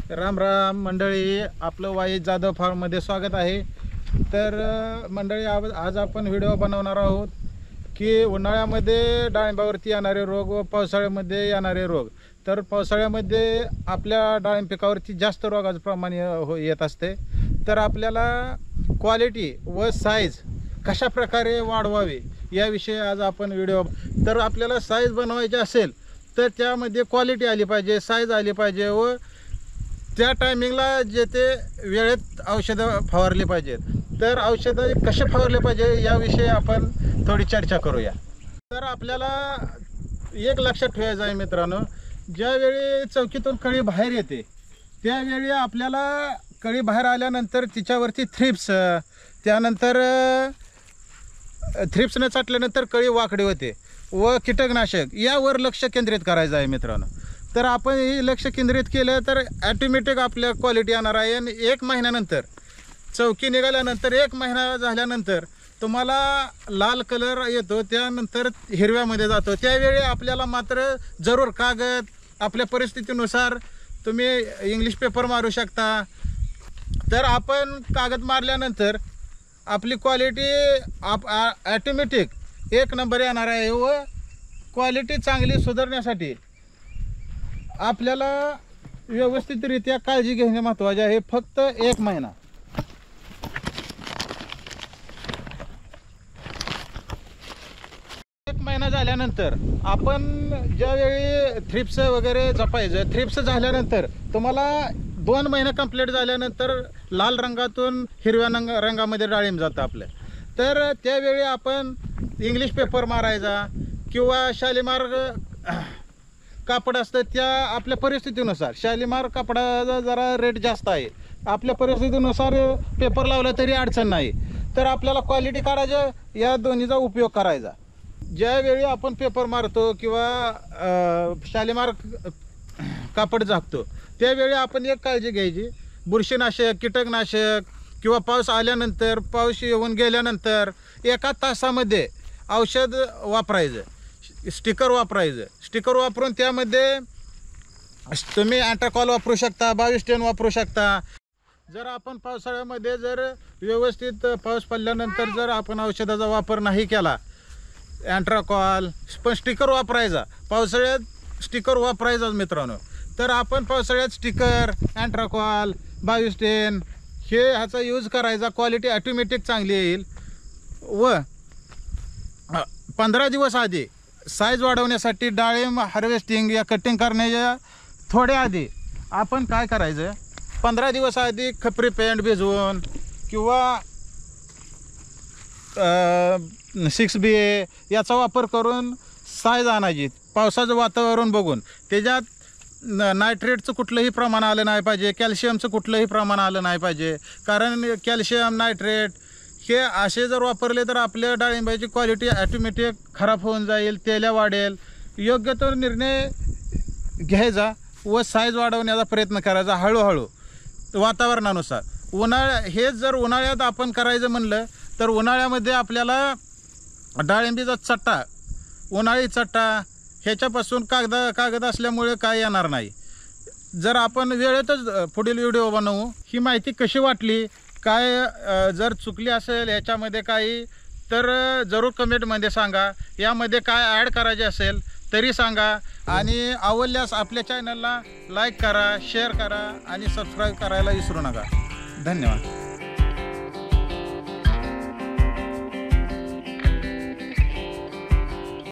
राम राम मंडळी, आपलं वाई जाधव फार्ममध्ये स्वागत आहे। तर मंडळी, आज आपण व्हिडिओ बनवणार आहोत की उन्हाळ्यामध्ये डाळिंबावरती येणारे रोग व पावसाळ्यामध्ये येणारे रोग। तर पावसाळ्यामध्ये आपल्या डाळिंब पिकावरती जास्त रोगाचं प्रमाण येत असते। तर आपल्याला क्वालिटी व साईज कशा प्रकारे वाढवावी याविषयी आज आपण व्हिडिओ। तर आपल्याला साईज बनवायची असेल तर त्यामध्ये क्वालिटी आली पाहिजे, साईज आली पाहिजे व त्या टायमिंगला जे ते वेळेत औषधं फवारली पाहिजेत। तर औषधं कसे फवारले पाहिजे याविषयी आपण थोडी चर्चा करूया। तर आपल्याला एक लक्षात ठेवायचं आहे मित्रांनो, ज्यावेळी चौकीतून कळी बाहेर येते त्यावेळी आपल्याला कळी बाहेर आल्यानंतर तिच्यावरती थ्रिप्स, त्यानंतर थ्रिप्सने चाटल्यानंतर कळी वाकडी होते व कीटकनाशक यावर लक्ष केंद्रित करायचं आहे मित्रांनो। तर आपण हे लक्ष केंद्रित केलं तर ॲटोमॅटिक आपल्या क्वालिटी येणार आहे। आणि 1 महिन्यानंतर चौकी निघाल्यानंतर 1 महिना झाल्यानंतर तुम्हाला लाल कलर येतो, त्यानंतर हिरव्यामध्ये जातो। त्यावेळी आपल्याला मात्र जरूर कागद आपल्या परिस्थितीनुसार तुम्ही इंग्लिश पेपर मारू शकता। तर आपण कागद मारल्यानंतर आपली क्वालिटी ॲटोमॅटिक 1 नंबर येणार आहे व क्वालिटी चांगली सुधारण्यासाठी आपल्याला व्यवस्थितरित्या काळजी घेणे महत्त्वाचे आहे। फक्त 1 महिना, झाल्यानंतर आपण ज्यावेळी थ्रिप्स वगैरे जपायचं, थ्रिप्स झाल्यानंतर तुम्हाला 2 महिने कंप्लीट झाल्यानंतर लाल रंगातून हिरव्या रंगामध्ये डाळिंब जातं आपलं। तर त्यावेळी आपण इंग्लिश पेपर मारायचा किंवा शालिमार कापड असतं, त्या आपल्या परिस्थितीनुसार शालिमार कापडाचा जरा रेट जास्त आहे, आपल्या परिस्थितीनुसार पेपर लावला तरी अडचण नाही। तर आपल्याला क्वालिटी काढायचं, या दोन्हीचा उपयोग करायचा। ज्यावेळी आपण पेपर मारतो किंवा शालिमार कापड झाकतो त्यावेळी आपण एक काळजी घ्यायची, बुरशीनाशक, कीटकनाशक किंवा पाऊस आल्यानंतर, पाऊस येऊन गेल्यानंतर 1 तासामध्ये औषध वापरायचं, स्टिकर वापरायचं। स्टिकर वापरून त्यामध्ये तुम्ही अँट्राकॉल वापरू शकता, 2210 वापरू शकता। जर आपण पावसाळ्यामध्ये जर व्यवस्थित पाऊस पडल्यानंतर जर आपण औषधाचा वापर नाही केला, अँट्राकॉल पण स्टिकर वापरायचा, पावसाळ्यात स्टिकर वापरायचाच मित्रांनो। तर आपण पावसाळ्यात स्टिकर, अँट्राकॉल, 2210 हे ह्याचा यूज करायचा, क्वालिटी ॲटोमॅटिक चांगली येईल। व 15 दिवस आधी साईज वाढवण्यासाठी डाळिंब हार्वेस्टिंग या कटिंग करण्याच्या थोड्या आधी आपण काय करायचं, 15 दिवस आधी खपरी पेंट भिजवून किंवा 6BA याचा वापर करून साईज आणायची, पावसाचं वातावरण बघून। त्याच्यात नायट्रेटचं कुठलंही प्रमाण आलं नाही पाहिजे, कॅल्शियमचं कुठलंही प्रमाण आलं नाही पाहिजे। कारण कॅल्शियम, नायट्रेट हे असे जर वापरले तर आपल्या डाळिंबाची क्वालिटी ॲटोमॅटिक खराब होऊन जाईल, तेल्या वाढेल। योग्य तो निर्णय घ्यायचा व साईज वाढवण्याचा प्रयत्न करायचा हळूहळू वातावरणानुसार। हे जर उन्हाळ्यात आपण करायचं म्हणलं तर उन्हाळ्यामध्ये आपल्याला डाळिंबीचा चट्टा, उन्हाळी चट्टा ह्याच्यापासून कागद असल्यामुळे काय येणार नाही। जर आपण वेळेतच पुढील व्हिडिओ बनवू। ही माहिती कशी वाटली, काय जर चुकली असेल याच्यामध्ये काही तर जरूर कमेंटमध्ये सांगा। यामध्ये काय ॲड करायचे असेल तरी सांगा। आणि आवडल्यास आपल्या चॅनलला लाईक करा, शेअर करा आणि सबस्क्राईब करायला विसरू नका। धन्यवाद।